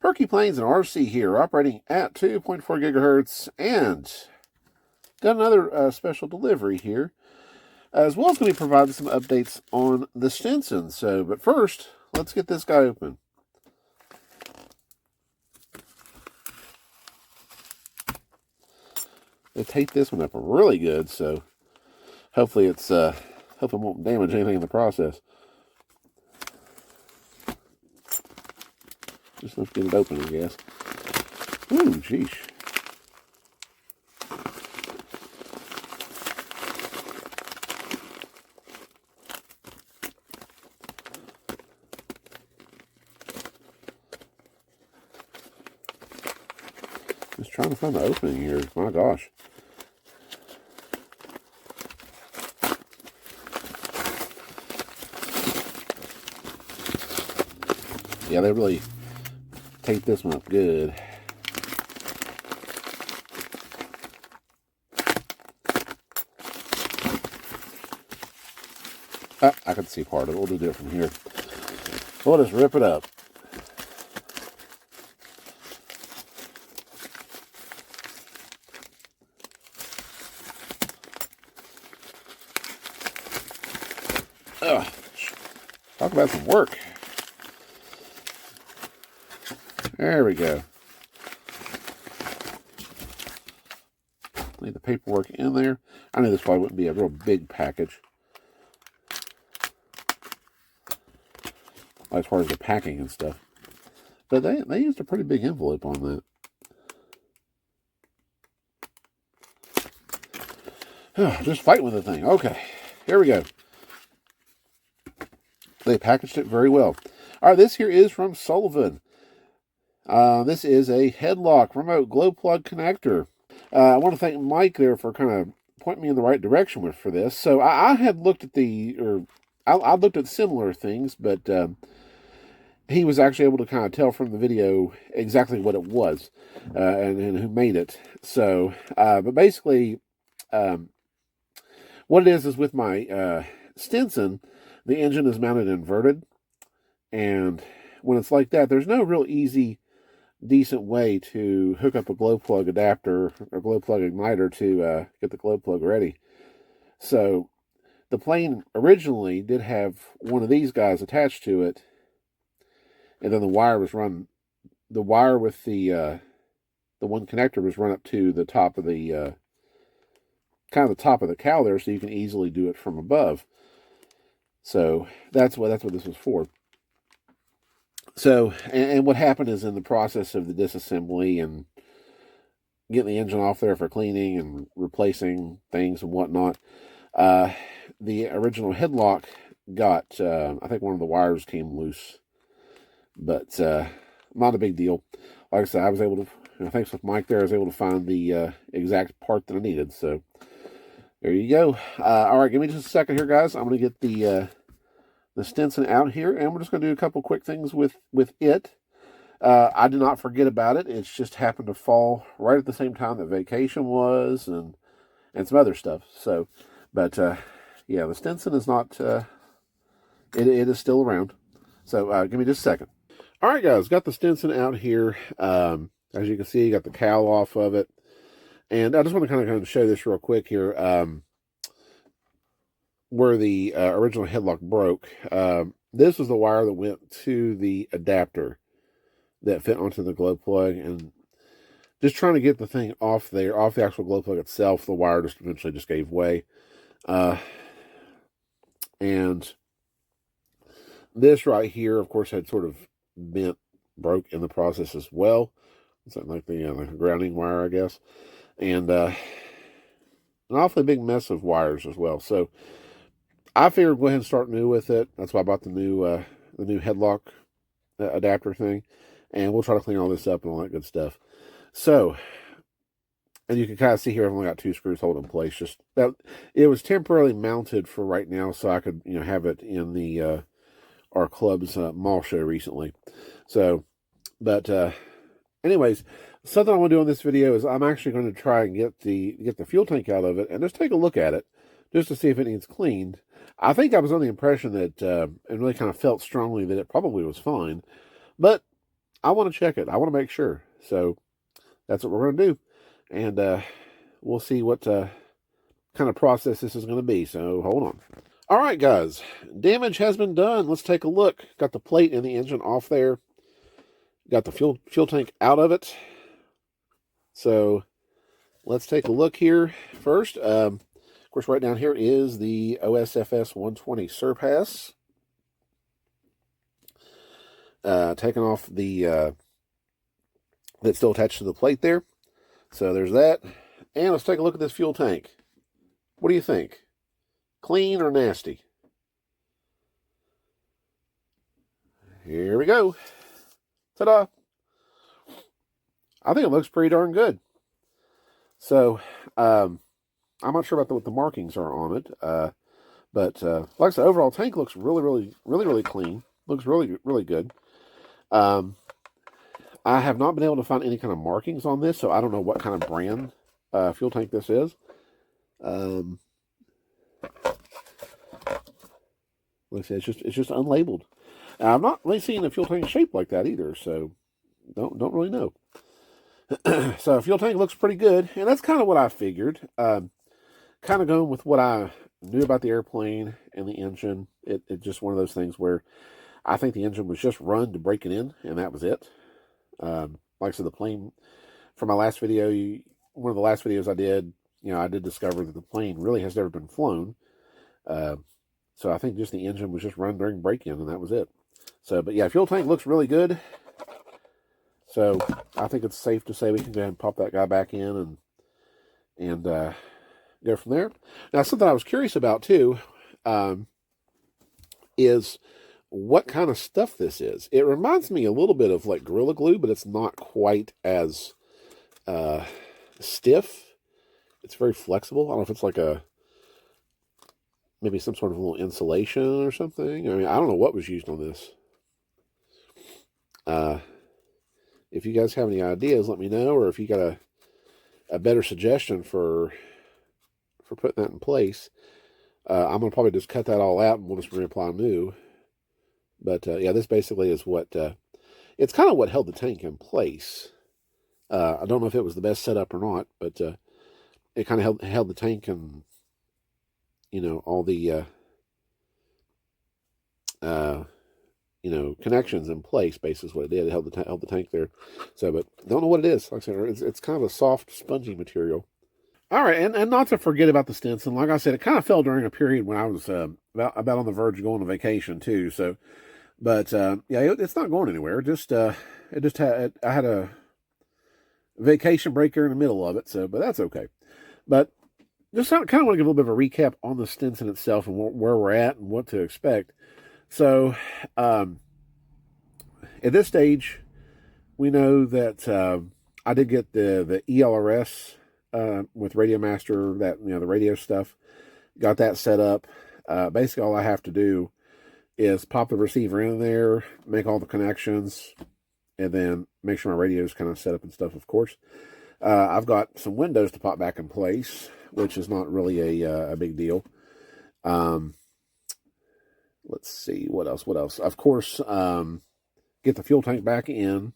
PerkyPlanes and RC here, operating at 2.4 gigahertz, and got another special delivery here, as well as going to be providing some updates on the Stinson. But first, let's get this guy open. They taped this one up really good, so hopefully it won't damage anything in the process. Just let's get it open, I guess. Ooh, sheesh. Just trying to find the opening here. My gosh. Yeah, they really taped this one up good. I can see part of it. We'll do it from here. So we'll just rip it up. Ugh. Talk about some work. There we go. Leave the paperwork in there. I knew this probably wouldn't be a real big package, as far as the packing and stuff. But they used a pretty big envelope on that. Just fighting with the thing. Okay, here we go. They packaged it very well. All right, this here is from Sullivan. This is a headlock remote glow plug connector. I want to thank Mike there for kind of pointing me in the right direction for this. So I had looked at I looked at similar things, but he was actually able to kind of tell from the video exactly what it was and who made it. So, but basically, what it is with my Stinson, the engine is mounted inverted, and when it's like that, there's no real easy, decent way to hook up a glow plug adapter or glow plug igniter to get the glow plug ready. So the plane originally did have one of these guys attached to it, and then the wire was run. The wire with the one connector was run up to the top of the kind of the top of the cowl there, so you can easily do it from above. So that's what this was for. So, and what happened is in the process of the disassembly and getting the engine off there for cleaning and replacing things and whatnot, the original headlock got, I think one of the wires came loose, but not a big deal. Like I said, I was able to, thanks with Mike there, I was able to find the exact part that I needed. So there you go. All right, give me just a second here, guys. I'm going to get the Stinson out here, and we're just going to do a couple quick things with it. I did not forget about it. It's just happened to fall right at the same time that vacation was, and some other stuff. So, but yeah, the Stinson is not. It is still around. So give me just a second. All right, guys, got the Stinson out here. As you can see, got the cowl off of it, and I just want to kind of show this real quick here. Where the original headlock broke, this was the wire that went to the adapter that fit onto the glow plug, and just trying to get the thing off there, off the actual glow plug itself, the wire just eventually just gave way. And this right here, of course, had sort of broke in the process as well. Something like the like a grounding wire, I guess. And an awfully big mess of wires as well. So I figured go ahead and start new with it. That's why I bought the new headlock adapter thing, and we'll try to clean all this up and all that good stuff. So, and you can kind of see here I've only got 2 screws holding in place. Just that it was temporarily mounted for right now, so I could have it in the our club's mall show recently. So, but anyways, something I want to do on this video is I'm actually going to try and get the fuel tank out of it and just take a look at it, just to see if it needs cleaned. I think I was under the impression that, and really kind of felt strongly that it probably was fine. But I want to check it. I want to make sure. So that's what we're going to do. And we'll see what kind of process this is going to be. So hold on. All right, guys. Damage has been done. Let's take a look. Got the plate and the engine off there. Got the fuel tank out of it. So let's take a look here first. Of course, right down here is the OSFS 120 Surpass. Taking off the that's still attached to the plate there. So there's that. And let's take a look at this fuel tank. What do you think? Clean or nasty? Here we go. Ta-da! I think it looks pretty darn good. So, I'm not sure about what the markings are on it. But like I said, overall tank looks really clean. Looks really good. I have not been able to find any kind of markings on this, so I don't know what kind of brand fuel tank this is. Like I said, it's just unlabeled. I've not really seen a fuel tank shaped like that either, so don't really know. So fuel tank looks pretty good, and that's kind of what I figured. Kind of going with what I knew about the airplane and the engine. It's just one of those things where I think the engine was just run to break it in, and that was it. Like I said, the plane, from my last video, one of the last videos I did, I did discover that the plane really has never been flown. So I think just the engine was just run during break-in, and that was it. So, but yeah, fuel tank looks really good. So I think it's safe to say we can go ahead and pop that guy back in and go from there. Now, something I was curious about too is what kind of stuff this is. It reminds me a little bit of like Gorilla Glue, but it's not quite as stiff. It's very flexible. I don't know if it's like maybe some sort of little insulation or something. I mean, I don't know what was used on this. If you guys have any ideas, let me know, or if you got a better suggestion for putting that in place. I'm going to probably just cut that all out and we'll just reapply new. But yeah, this basically is what, it's kind of what held the tank in place. I don't know if it was the best setup or not, but it kind of held the tank and, all the, connections in place, basically is what it did. It held the tank there. So, but don't know what it is. Like I said, it's kind of a soft, spongy material. All right, and not to forget about the Stinson. Like I said, it kind of fell during a period when I was about on the verge of going on vacation too. So, but yeah, it's not going anywhere. I had a vacation break there in the middle of it. So, but that's okay. But just kind of want to give a little bit of a recap on the Stinson itself and where we're at and what to expect. So, at this stage, we know that I did get the ELRS with Radiomaster, that the radio stuff. Got that set up. Basically, all I have to do is pop the receiver in there, make all the connections, and then make sure my radio is kind of set up and stuff. Of course, I've got some windows to pop back in place, which is not really a big deal. Let's see, what else? Of course, get the fuel tank back in.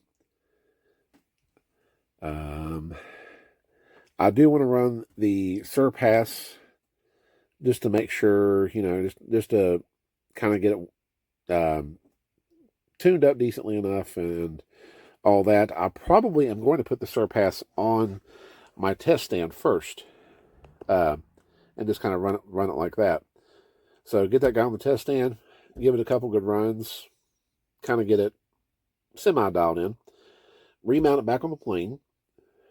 I do want to run the Surpass just to make sure, just to kind of get it tuned up decently enough and all that. I probably am going to put the Surpass on my test stand first, and just kind of run it like that. So get that guy on the test stand, give it a couple good runs, kind of get it semi-dialed in, remount it back on the plane,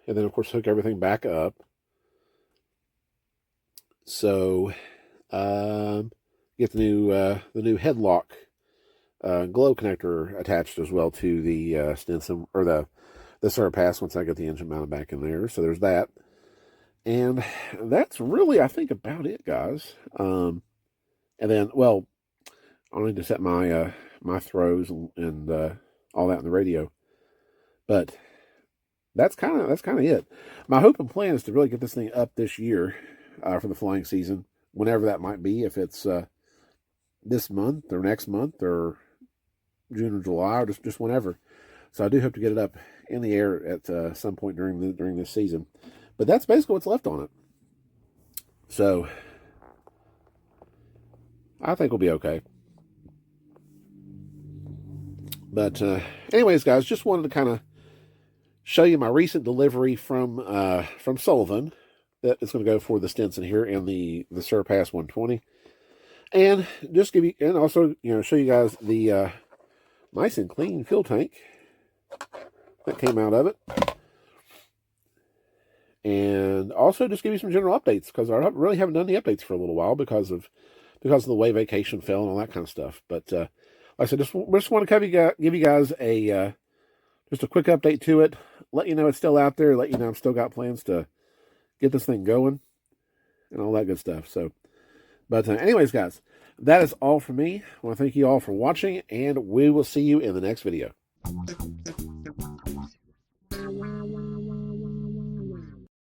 and then, of course, hook everything back up. So, get the new headlock glow connector attached as well to the Stinson, or the Surpass, once I get the engine mounted back in there. So there's that. And that's really, I think, about it, guys. And then, well, I'll need to set my my throws and all that in the radio. But that's kind of it. My hope and plan is to really get this thing up this year for the flying season, whenever that might be. If it's this month or next month or June or July or just whenever. So I do hope to get it up in the air at some point during this season. But that's basically what's left on it. So I think we'll be okay. But anyways, guys, just wanted to kind of show you my recent delivery from Sullivan. That is going to go for the Stinson here and the Surpass 120, and just give you, and also show you guys the nice and clean fuel tank that came out of it, and also just give you some general updates, because I really haven't done the updates for a little while because of the way vacation fell and all that kind of stuff. But like I said, just want to give you guys a just a quick update to it, let you know it's still out there, let you know I've still got plans to get this thing going and all that good stuff. So, but anyways, guys, that is all for me. I want to thank you all for watching, and we will see you in the next video.